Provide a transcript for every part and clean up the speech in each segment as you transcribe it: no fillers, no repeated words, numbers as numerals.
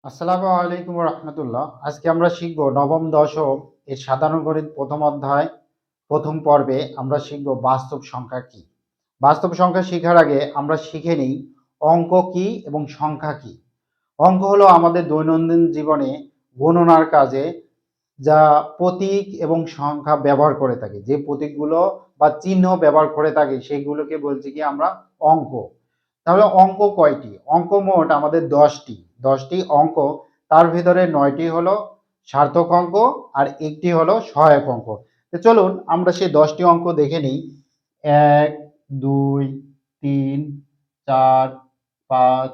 আসসালামু আলাইকুম রহমতুল্লাহ। আজকে আমরা শিখব নবম দশম এর সাধারণ গণিত প্রথম অধ্যায় প্রথম পর্বে আমরা শিখব বাস্তব সংখ্যা কি। বাস্তব সংখ্যা শেখার আগে আমরা শিখে নিই অঙ্ক কি এবং সংখ্যা কি। অঙ্ক হলো আমাদের দৈনন্দিন জীবনে গণনার কাজে যা প্রতীক এবং সংখ্যা ব্যবহার করে থাকি, যে প্রতীকগুলো বা চিহ্ন ব্যবহার করে থাকি সেইগুলোকে বলছি কি আমরা অঙ্ক। তাহলে অঙ্ক কয়টি? অঙ্ক মোট আমাদের 10টি অঙ্ক। তার ভিতরে 9টি হলো সার্থক অঙ্ক আর একটি হলো সহায়ক অঙ্ক। তো চলুন আমরা সেই 10টি অঙ্ক দেখে নিই। 1, 2, 3, 4, 5।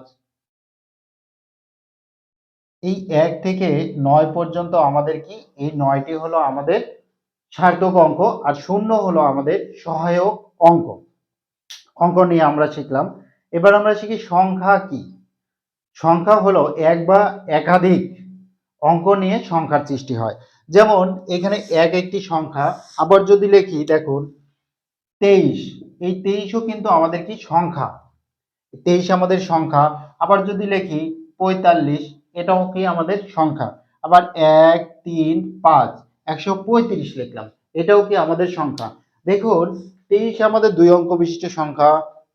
এই 1 থেকে 9 পর্যন্ত আমাদের কি? এই 9টি হলো আমাদের সার্থক অঙ্ক আর 0 হলো আমাদের সহায়ক অঙ্ক। অঙ্ক নিয়ে আমরা শিখলাম। এবার আমরা শিখি সংখ্যা কি। সংখ্যা হলো এক বা একাধিক অঙ্ক নিয়ে সংখ্যার সৃষ্টি হয়। যেমন এখানে এক একটি সংখ্যা, আবার যদি লিখি দেখুন 23, এই 23ও কিন্তু আমাদের কি সংখ্যা। 23 আমাদের সংখ্যা। আবার যদি লিখি 45, এটাও কি আমাদের সংখ্যা। আবার 1, 3, 5, 135 লিখলাম, এটাও কি আমাদের সংখ্যা। দেখুন 23 আমাদের 2 অঙ্ক বিশিষ্ট সংখ্যা,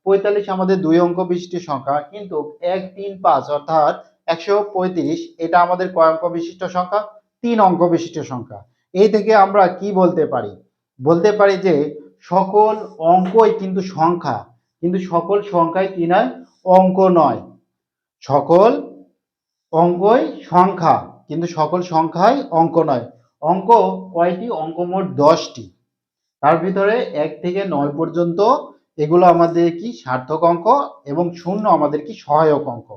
45 আমাদের 2 অঙ্ক বিশিষ্ট সংখ্যা, কিন্তু 1, 3, 5 অর্থাৎ 135 এটা আমাদের কয় অঙ্ক বিশিষ্ট সংখ্যা? 3 অঙ্ক বিশিষ্ট সংখ্যা। এই থেকে আমরা কি বলতে পারি? বলতে পারি যে সকল অঙ্কই কিন্তু সংখ্যা, কিন্তু সকল সংখ্যাই কি নয়? অঙ্ক নয়। সকল অঙ্কই সংখ্যা, কিন্তু সকল সংখ্যাই অঙ্ক নয়। অঙ্ক কয়টি? অঙ্ক মোট 10টি। তার ভিতরে 1 থেকে 9 পর্যন্ত এগুলো আমাদের কি? সার্থক অঙ্ক এবং 0 আমাদের কি? সহায়ক অঙ্ক।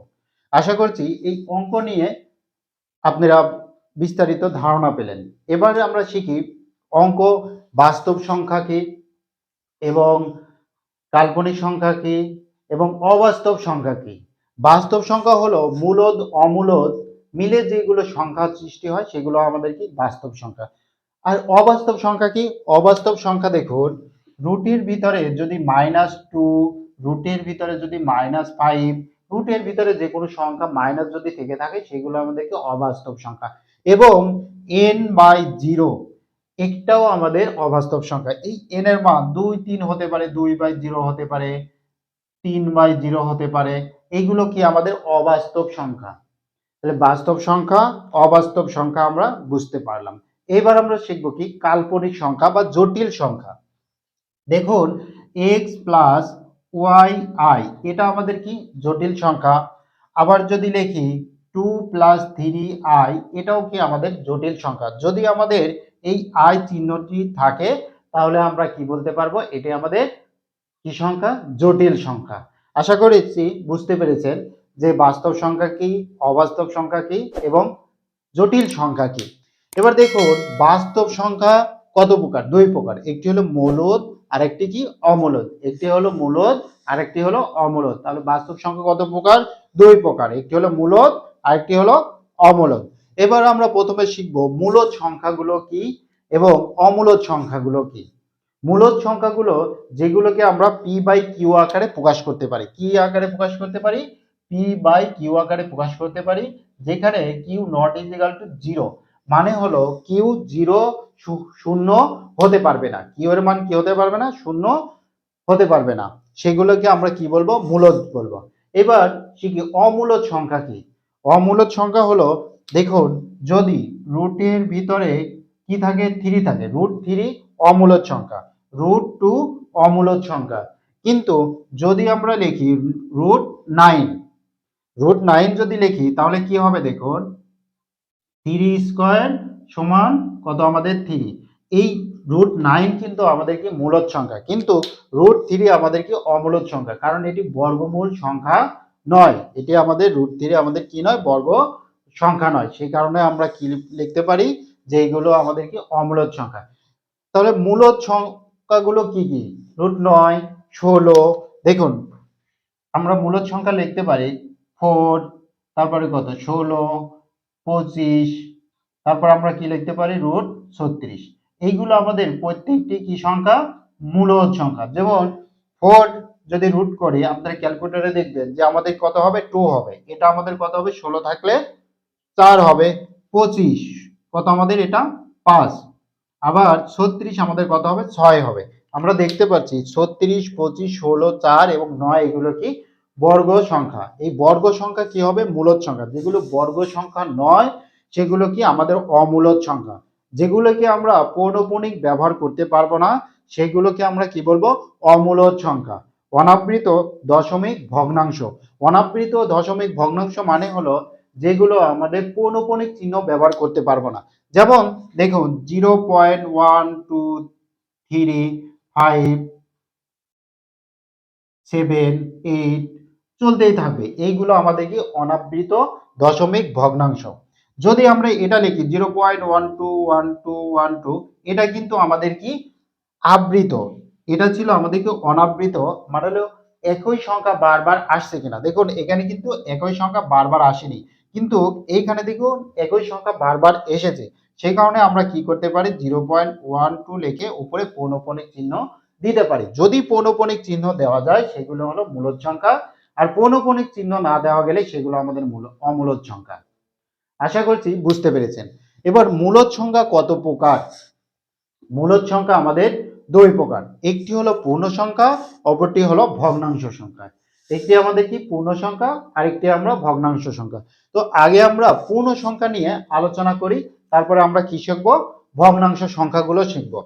আশা করছি এই অঙ্ক নিয়ে আপনারা বিস্তারিত ধারণা পেলেন। এবারে আমরা শিখি অঙ্ক বাস্তব সংখ্যা কি এবং কাল্পনিক সংখ্যা কি এবং অবাস্তব সংখ্যা কি। বাস্তব সংখ্যা হলো মূলদ অমূলদ মিলে যেগুলো সংখ্যা সৃষ্টি হয় সেগুলো আমাদের কি? বাস্তব সংখ্যা। আর অবাস্তব সংখ্যা কি? অবাস্তব সংখ্যা দেখুন রুটের ভিতরে যদি -2, রুটের ভিতরে যদি -5, রুটের ভিতরে যে কোনো সংখ্যা মাইনাস যদি থেকে থাকে সেগুলো আমাদেরকে অবাস্তব সংখ্যা। এবং n/0 একটাও আমাদের অবাস্তব সংখ্যা। এই n এর মান 2, 3 হতে পারে, 2/0 হতে পারে, 3/0 হতে পারে। এইগুলো কি? আমাদের অবাস্তব সংখ্যা। তাহলে বাস্তব সংখ্যা, অবাস্তব সংখ্যা আমরা বুঝতে পারলাম। এবার আমরা শিখব কি? কাল্পনিক সংখ্যা বা জটিল সংখ্যা। দেখুন x প্লাস ওয়াই আই এটা আমাদের কি? জটিল সংখ্যা। আবার যদি লিখি 2 প্লাস 3i এটাও কি? আমাদের জটিল সংখ্যা। যদি আমাদের এই আই চিহ্নটি থাকে তাহলে আমরা কি বলতে পারবো? এটি আমাদের কি সংখ্যা? জটিল সংখ্যা। আশা করছি বুঝতে পেরেছেন যে বাস্তব সংখ্যা কি, অবাস্তব সংখ্যা কি এবং জটিল সংখ্যা কি। এবার দেখুন বাস্তব সংখ্যা কত প্রকার? 2 প্রকার। একটি হলো মূলদ আর একটি কি? অমূলদ। একটি হলো মূলদ আর একটি হলো অমূলদ। তাহলে বাস্তব সংখ্যা কত প্রকার? 2 প্রকার। একটি হলো মূলদ আর একটি হলো অমূলদ। এবার আমরা প্রথমে শিখব মূলদ সংখ্যাগুলো কি এবং অমূলদ সংখ্যাগুলো কি। মূলদ সংখ্যাগুলো যেগুলোকে আমরা পি বাই কিউ আকারে প্রকাশ করতে পারি। কি আকারে প্রকাশ করতে পারি? পি বাই কিউ আকারে প্রকাশ করতে পারি, যেখানে কিউ নট ইজিক্যাল টু 0, মানে হলো কিউ 0 শূন্য হতে পারবে না। কিউ এর মান কি হতে পারবে না? শূন্য হতে পারবে না। সেগুলোকে আমরা কি বলবো? মূলদ বলবো। এবার শিখি অমূলদ সংখ্যা কি। অমূলদ সংখ্যা হলো দেখুন যদি রুটের ভিতরে কি থাকে? 3 থাকে, √3 অমূলদ সংখ্যা, √2 অমূলদ সংখ্যা। কিন্তু যদি আমরা লিখি √9, √9 যদি লিখি তাহলে কি হবে? দেখুন 3 স্কয়ার সমান কত? আমাদের 3। এই √9 কিন্তু আমাদের কি? মূলদ সংখ্যা, কিন্তু √3 আমাদের কি? অমূলদ সংখ্যা, কারণ এটি বর্গমূল সংখ্যা নয়। এটি আমাদের √3 আমাদের কি নয়? বর্গ সংখ্যা নয়। সেই কারণে আমরা কি লিখতে পারি? যে এইগুলো আমাদের কি? অমূলদ সংখ্যা। তাহলে মূলদ সংখ্যাগুলো কি কি? √9, 16। দেখুন আমরা মূলদ সংখ্যা লিখতে পারি 4, তারপরে কত? 16, 25, তারপর আমরা কি লিখতে পারি? √36। এইগুলো আমাদের প্রত্যেকটি কি সংখ্যা? মূলদ সংখ্যা। যেমন 4 যদি রুট করি আপনারা ক্যালকুলেটরে দেখবেন যে আমাদের কত হবে? 2 হবে। এটা আমাদের কত হবে? 16 থাকলে 4 হবে, 25 কত আমাদের এটা 5, আবার 36 আমাদের কত হবে 6 হবে। আমরা দেখতে পাচ্ছি 36, 25, 16, 4 এবং 9 এগুলো কি বর্গ সংখ্যা। এই বর্গ সংখ্যা কি হবে মূলদ সংখ্যা। যেগুলো বর্গ সংখ্যা নয় সেগুলো কি আমাদের অমূলদ সংখ্যা। যেগুলোকে আমরা পৌনঃপুনিক ব্যবহার করতে পারবো না সেগুলোকে আমরা কি বলবো অমূলদ সংখ্যা। অনাবৃত দশমিক ভগ্নাংশ। অনাবৃত দশমিক ভগ্নাংশ মানে হলো যেগুলো আমাদের পৌনঃপুনিক চিহ্ন ব্যবহার করতে পারবো না। যেমন দেখুন 0.123 5 7 8 চলতেই থাকবে, এইগুলো আমাদের কি অনাবৃত দশমিক ভগ্নাংশ। যদি আমরা এটা লিখি 0.121212, এটা কিন্তু আমাদের কি আবৃত। এটা ছিল আমাদের কি অনাবৃত, মানে হলো একই সংখ্যা বারবার আসছে কিনা। দেখুন এখানে কিন্তু একই সংখ্যা বারবার আসেনি, কিন্তু এইখানে দেখুন একই সংখ্যা বারবার এসেছে। সেই কারণে আমরা কি করতে পারি 0.12 লিখে উপরে পৌনঃপুনিক চিহ্ন দিতে পারি। যদি পৌনঃপুনিক চিহ্ন দেওয়া যায় সেগুলো হলো মূলদ সংখ্যা, আর পৌনঃপুনিক চিহ্ন না দেওয়া গেলে সেগুলো আমাদের অমূলদ সংখ্যা। আশা করছি বুঝতে পেরেছেন। এবার মূলদ সংখ্যা কত প্রকার? মূলদ সংখ্যা আমাদের দুই প্রকার, একটি হলো পূর্ণ সংখ্যা, অপরটি হলো ভগ্নাংশ সংখ্যা। একটি আমাদের কি পূর্ণ সংখ্যা, আরেকটি আমরা ভগ্নাংশ সংখ্যা। তো আগে আমরা পূর্ণ সংখ্যা নিয়ে আলোচনা করি, তারপরে আমরা কি শিখবো ভগ্নাংশ সংখ্যাগুলো শিখবো।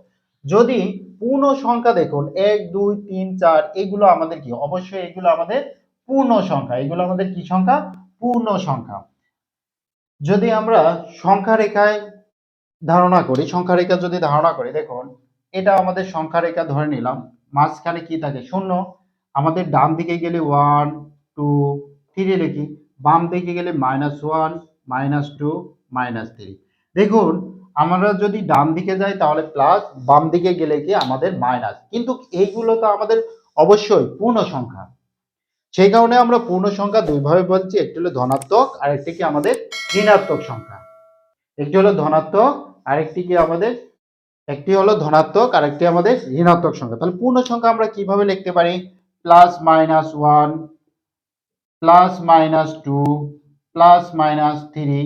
যদি পূর্ণ সংখ্যা দেখুন 1 2 3 4 এগুলো আমাদের কি অবশ্যই এগুলো আমাদের পূর্ণ সংখ্যা। এগুলো আমাদের কি সংখ্যা পূর্ণ সংখ্যা। যদি আমরা সংখ্যা রেখায় ধারণা করি, সংখ্যা রেখা যদি ধারণা করি, দেখুন এটা আমাদের সংখ্যা রেখা ধরে নিলাম, মাঝখানে কি থাকে শূন্য। আমাদের ডান দিকে গেলে 1 2 3 লিখি, বাম দিকে গেলে -1 -2 -3। দেখুন আমরা যদি ডান দিকে যাই তাহলে প্লাস, বাম দিকে গেলে কি আমাদের মাইনাস, কিন্তু এইগুলো তো আমাদের অবশ্যই পূর্ণ সংখ্যা। সেই কারণে আমরা পূর্ণ সংখ্যা দুই ভাবে বলছি, একটি হলো ধনাত্মক আর একটি কি আমাদের ঋণাত্মক সংখ্যা। একটি হলো ধনাত্মক আরেকটি কি আমাদের, একটি হলো ধনাত্মক আর একটি আমাদের ঋণাত্মক সংখ্যা। তাহলে পূর্ণ সংখ্যা আমরা কিভাবে লিখতে পারি +-1 +-2 +-3,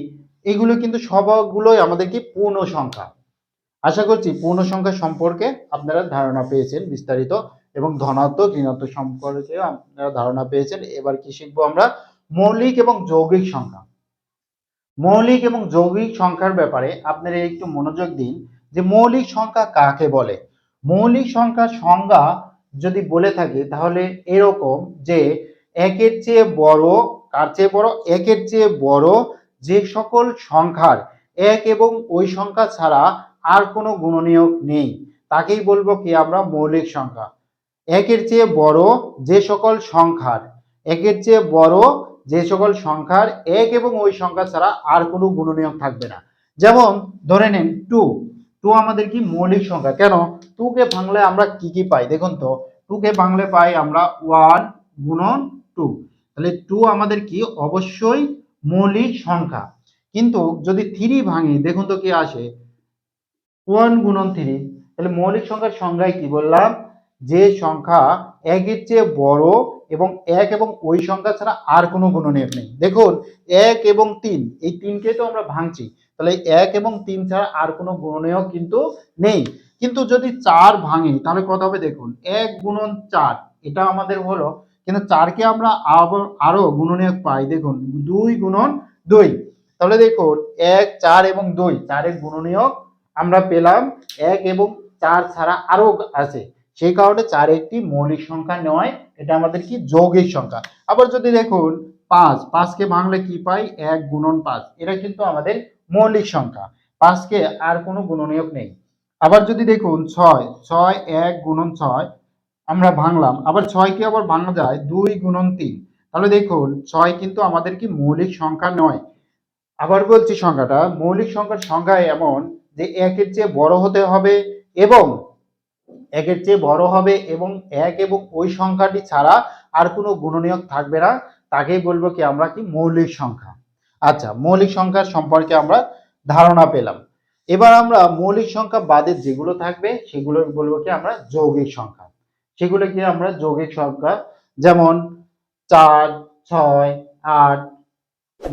এগুলো কিন্তু সবগুলোই আমাদের কি পূর্ণ সংখ্যা। আশা করছি পূর্ণ সংখ্যা সম্পর্কে আপনারা ধারণা পেয়েছেন বিস্তারিত, এবং ধনাত্মক ঋণাত্মক সম্পর্কে আপনারা ধারণা পেয়েছেন। এবার কি শিখবো আমরা মৌলিক এবং যৌগিক সংখ্যা। মৌলিক এবং যৌগিক সংখ্যার ব্যাপারে আপনারা একটু মনোযোগ দিন যে মৌলিক সংখ্যা কাকে বলে। মৌলিক সংখ্যার সংজ্ঞা যদি বলে থাকি তাহলে এরকম যে একের চেয়ে বড়, কার চেয়ে বড় একের চেয়ে বড় যে সকল সংখ্যার এক এবং ওই সংখ্যা ছাড়া আর কোনো গুণনীয়ক নেই তাকেই বলবো কি আমরা মৌলিক সংখ্যা। একের চেয়ে বড় যে সকল সংখ্যার, একের চেয়ে বড় যে সকল সংখ্যার এক এবং ওই সংখ্যা ছাড়া আর কোনো গুণনীয়ক থাকবে না। যেমন ধরে নেন 2, 2 আমাদের কি মৌলিক সংখ্যা। কেন 2 কে ভাঙলে আমরা কি কি পাই দেখুন তো, 2 কে ভাঙলে পাই আমরা 1 গুণন 2, তাহলে 2 আমাদের কি অবশ্যই মৌলিক সংখ্যা। কিন্তু যদি 3 ভাঙি দেখুন তো কি আসে 1 গুণন 3, তাহলে মৌলিক সংখ্যার সংজ্ঞায় কি বললাম যে সংখ্যা একের চেয়ে বড় এবং এক এবং ওই সংখ্যা ছাড়া আর কোনো গুণনীয়ক নেই। দেখুন 1 এবং 3 এই তিনকে তো আমরা ভাঙছি, তাহলে 1 এবং 3 ছাড়া আর কোনো গুণনীয়ক কিন্তু নেই। কিন্তু যদি 4 ভাঙি তাহলে কত হবে দেখুন 1 গুণন 4, এটা আমাদের হলো, কিন্তু 4 কে আমরা আরো গুণনীয়ক পাই দেখুন 2 গুণন 2, তাহলে দেখুন 1 4 এবং 2 চারের গুণনীয়ক আমরা পেলাম 1 এবং 4 ছাড়া আরো আছে। সেই কারণে 4 একটি মৌলিক সংখ্যা নয়, এটা আমাদের কি যৌগিক সংখ্যা। আবার যদি দেখুন 5, 5 কে ভাঙলে কি পাই 1 গুণন 5, এটা কিন্তু আমাদের মৌলিক সংখ্যা, 5 কে আর কোনো গুণনীয়ক নেই। আবার যদি দেখুন 6, 6 1 গুণন 6 আমরা ভাঙলাম, আবার 6 কে আবার ভাঙা যায় 2 গুণন 3, তাহলে দেখুন 6 কিন্তু আমাদের কি মৌলিক সংখ্যা নয়। আবার বলছি সংখ্যাটা মৌলিক সংখ্যার সংজ্ঞা এমন যে একের চেয়ে বড় হতে হবে এবং একের চেয়ে বড় হবে এবং এক এবং ওই সংখ্যাটি ছাড়া আর কোনো গুণনীয়ক থাকবে না, তাকেই বলবো কি আমরা কি মৌলিক সংখ্যা। আচ্ছা, মৌলিক সংখ্যার সম্পর্কে আমরা ধারণা পেলাম। এবার আমরা মৌলিক সংখ্যা বাদে যেগুলো থাকবে সেগুলো বলবো কি আমরা যৌগিক সংখ্যা। সেগুলো কি আমরা যৌগিক সংখ্যা, যেমন 4 6 8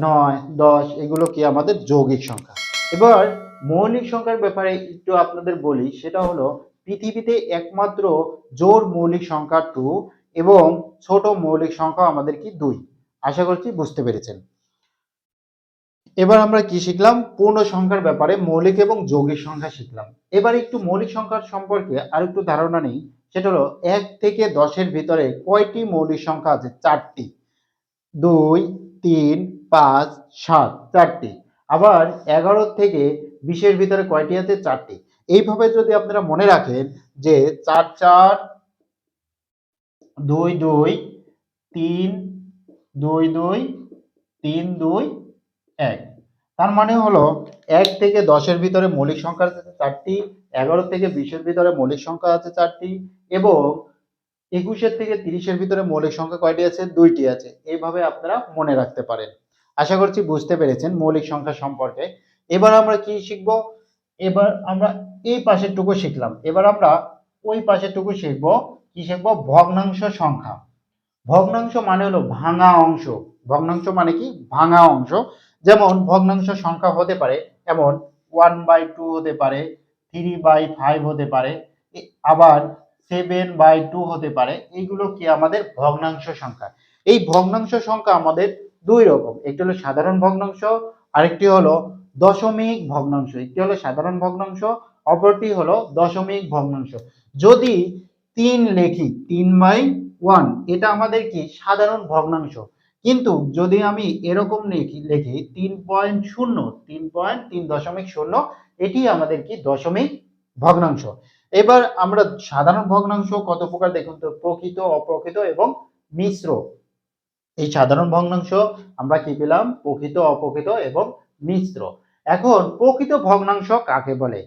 9, 10 এগুলো কি আমাদের যৌগিক সংখ্যা। এবার মৌলিক সংখ্যার ব্যাপারে একটু আপনাদের বলি, সেটা হলো পৃথিবীতে একমাত্র জোড় মৌলিক সংখ্যা 2 এবং ছোট মৌলিক সংখ্যা আমাদের কি 2। আশা করছি বুঝতে পেরেছেন। এবার আমরা কি শিখলাম? পূর্ণ সংখ্যার ব্যাপারে মৌলিক এবং যৌগিক সংখ্যা শিখলাম। এবার একটু মৌলিক সংখ্যার সম্পর্কে আরেকটু ধারণা নেই, সেটা হলো 1 থেকে 10 ভিতরে কয়টি মৌলিক সংখ্যা আছে? 4টি। 2, 3, 5, 7 4টি। আবার 11 থেকে 20 ভিতরে কয়টি আছে? 4টি। এইভাবে যদি আপনারা মনে রাখেন যে 4 4 2 2 3 2 2 3 2 1, তার মানে হলো 1 থেকে 10 ভিতরে মৌলিক সংখ্যা আছে 4টি, 11 থেকে 20 ভিতরে মৌলিক সংখ্যা আছে 4টি এবং 21 থেকে 30 ভিতরে মৌলিক সংখ্যা কয়টি আছে? 2টি আছে। এইভাবে আপনারা মনে রাখতে পারেন। আশা করছি বুঝতে পেরেছেন মৌলিক সংখ্যা সম্পর্কে। এবার আমরা কি শিখব? এবার আমরা এই পাশেরটুকু শিখলাম। এবার আমরা ওই পাশেরটুকু শিখব। কি শিখব? ভগ্নাংশ সংখ্যা। ভগ্নাংশ মানে হলো ভাঙা অংশ। ভগ্নাংশ মানে কি? ভাঙা অংশ। যেমন ভগ্নাংশ সংখ্যা হতে পারে এমন 1/2 হতে পারে, 3/5 হতে পারে, আবার 7/2 হতে পারে। এইগুলো কি আমাদের ভগ্নাংশ সংখ্যা। এই ভগ্নাংশ সংখ্যা আমাদের দুই রকম, একটি হলো সাধারণ ভগ্নাংশ, আরেকটি হলো দশমিক ভগ্নাংশ। একটি হলো সাধারণ ভগ্নাংশ, অপরটি হলো দশমিক ভগ্নাংশ। যদি 3 লিখি 3/1, এটা আমাদের কি? সাধারণ ভগ্নাংশ। কিন্তু যদি আমি এরকম লিখি 3.0, 3.3.0, এটি আমাদের কি? দশমিক ভগ্নাংশ। এবার আমরা সাধারণ ভগ্নাংশ কত প্রকার দেখুন তো? প্রকৃত, অপ্রকৃত এবং মিশ্র। এই সাধারণ ভগ্নাংশ আমরা কি পেলাম? প্রকৃত, অপ্রকৃত এবং মিশ্র। এখন প্রকৃত ভগ্নাংশ কাকে বলে?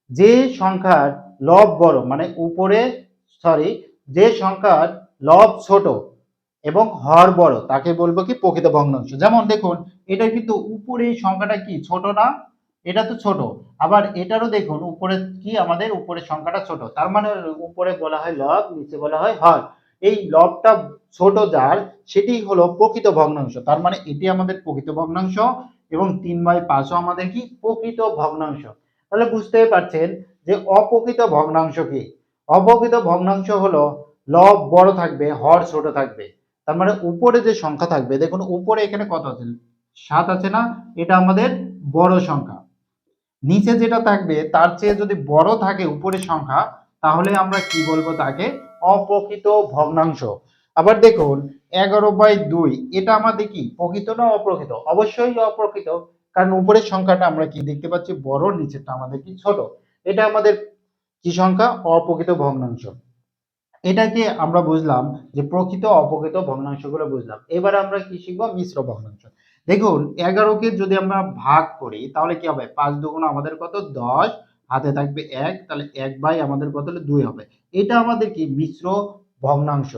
যে সংখ্যার লব বড়, মানে উপরে যে সংখ্যার লব ছোট এবং হর বড়, তাকে বলবো কি? প্রকৃত ভগ্নাংশ। যেমন দেখুন, এটা কিন্তু উপরে এই সংখ্যাটা কি? ছোট না? এটা তো ছোট। আবার এটারও দেখুন উপরে কি? আমাদের উপরের সংখ্যাটা ছোট। তার মানে উপরে বলা হয় লব, নিচে বলা হয় হর। এই লবটা ছোট যার, সেটি হলো প্রকৃত ভগ্নাংশ। তার মানে এটি আমাদের প্রকৃত ভগ্নাংশ এবং 3/5 আমাদের কি? প্রকৃত ভগ্নাংশ। তাহলে বুঝতেই পারছেন যে অপ্রকৃত ভগ্নাংশ কি? অপ্রকৃত ভগ্নাংশ হলো লব বড় থাকবে, হর ছোট থাকবে। তার মানে উপরে যে সংখ্যা থাকবে, দেখুন উপরে এখানে কত আছে? 7 আছে না? এটা আমাদের বড় সংখ্যা। নিচে যেটা থাকবে তার চেয়ে যদি বড় থাকে উপরের সংখ্যা, তাহলে আমরা কি বলবো? তাকে অপ্রকৃত ভগ্নাংশ। আবার দেখুন 11/2, এটা আমাদের কি? প্রকৃত না অপ্রকৃত? অবশ্যই অপ্রকৃত, কারণ উপরের সংখ্যাটা আমরা কি দেখতে পাচ্ছি? বড়, নিচেরটা আমাদের কি? ছোট। এটা আমাদের কি সংখ্যা? অপ্রকৃত ভগ্নাংশ। এটাকে আমরা বুঝলাম যে প্রকৃত অপ্রকৃত ভগ্নাংশগুলো বুঝলাম। এবার আমরা কি শিখবো? মিশ্র ভগ্নাংশ। দেখুন 11কে যদি আমরা ভাগ করি তাহলে কি হবে? 5 দুগুণ আমাদের কত? 10, হাতে থাকবে 1, তাহলে 1 আমাদের কত হলে 2 হবে। এটা আমাদের কি? মিশ্র ভগ্নাংশ।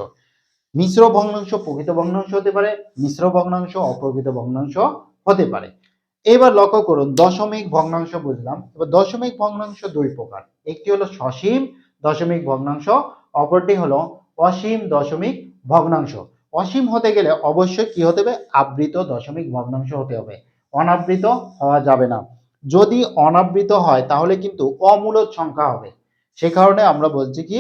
মিশ্র ভগ্নাংশ প্রকৃত ভগ্নাংশ হতে পারে, মিশ্র ভগ্নাংশ অপ্রকৃত ভগ্নাংশ হতে পারে। এবার লক্ষ্য করুন, দশমিক ভগ্নাংশ বুঝলাম। এবার দশমিক ভগ্নাংশ দুই প্রকার, একটি হলো সসীম দশমিক ভগ্নাংশ, অপরটি হলো অসীম দশমিক ভগ্নাংশ। অসীম হতে গেলে অবশ্যই কি হতে হবে? আবৃত দশমিক ভগ্নাংশ হতে হবে, অনাবৃত হওয়া যাবে না। যদি অনাবৃত হয় তাহলে কিন্তু অমূলদ সংখ্যা হবে। সে কারণে আমরা বলছি কি?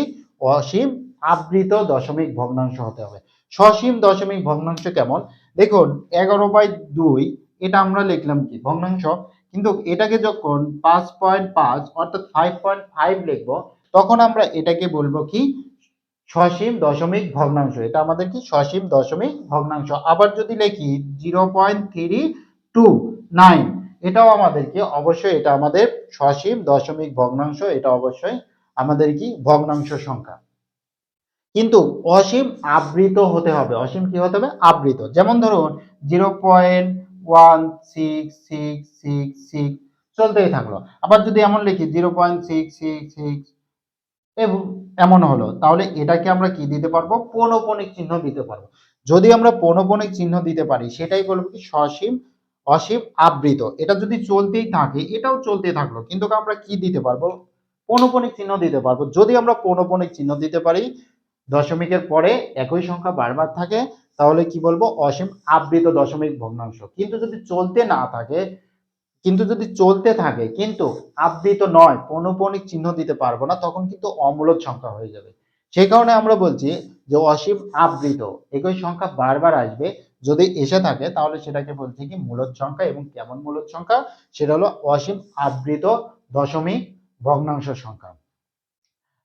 অসীম আবৃত দশমিক ভগ্নাংশ হতে হবে। সসীম দশমিক ভগ্নাংশ কেমন? দেখুন 11/2, এটা আমরা লিখলাম কি? ভগ্নাংশ। কিন্তু এটাকে যখন 5.5 অর্থাৎ 5.5 লিখবো, তখন আমরা এটাকে বলবো কি? সসীম দশমিক ভগ্নাংশ। এটা আমাদের কি? সসীম দশমিক ভগ্নাংশ। আবার যদি লিখি 0.329, এটাও আমাদের কি? অবশ্যই এটা আমাদের সসীম দশমিক ভগ্নাংশ। এটা অবশ্যই আমাদের কি? ভগ্নাংশ সংখ্যা। কিন্তু অসীম আবৃত হতে হবে। অসীম কি হতে হবে? আবৃত। যেমন ধরুন 0.16666 চলতেই থাকলো। আবার যদি এমন লিখি 0.666 এবং এমন হলো, তাহলে এটাকে আমরা কি দিতে পারবো? পৌনঃপুনিক চিহ্ন দিতে পারবো। যদি আমরা পৌনঃপুনিক চিহ্ন দিতে পারি, সেটাই বলবো কি? সসীম অসীম আবৃত। এটা যদি চলতেই থাকে, এটাও চলতে থাকলো, কিন্তু আমরা কি দিতে পারবো? পৌনঃপুনিক চিহ্ন দিতে পারবো। যদি আমরা পৌনঃপুনিক চিহ্ন দিতে পারি, দশমিকের পরে একই সংখ্যা বারবার থাকে, তাহলে কি বলবো, অসীম আবৃত দশমিক ভগ্নাংশ। কিন্তু যদি চলতে না থাকে, কিন্তু যদি চলতে থাকে কিন্তু আবৃত নয়, পৌনঃপুনিক চিহ্ন দিতে পারবো না, তখন কিন্তু অমূলদ সংখ্যা হয়ে যাবে। সেই কারণে আমরা বলছি যে অসীম আবৃত একই সংখ্যা বারবার আসবে, যদি এসে থাকে তাহলে সেটাকে বলছি কি মূলদ সংখ্যা। এবং কেমন মূলদ সংখ্যা, সেটা হলো অসীম আবৃত দশমিক ভগ্নাংশ সংখ্যা।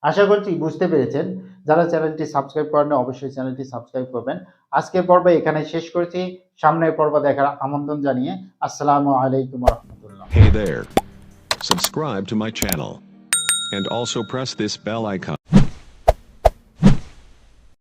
আশা করছি বুঝতে পেরেছেন। যারা চ্যানেলটি সাবস্ক্রাইব করেন অবশ্যই চ্যানেলটি সাবস্ক্রাইব করবেন। আজকের পর্ব এখানে শেষ করছি, সামনের পর্ব দেখার আমন্ত্রণ জানিয়ে আসসালামু আলাইকুম ওয়া রাহমাতুল্লাহ। Hey there. Subscribe to my channel. And also press this bell icon.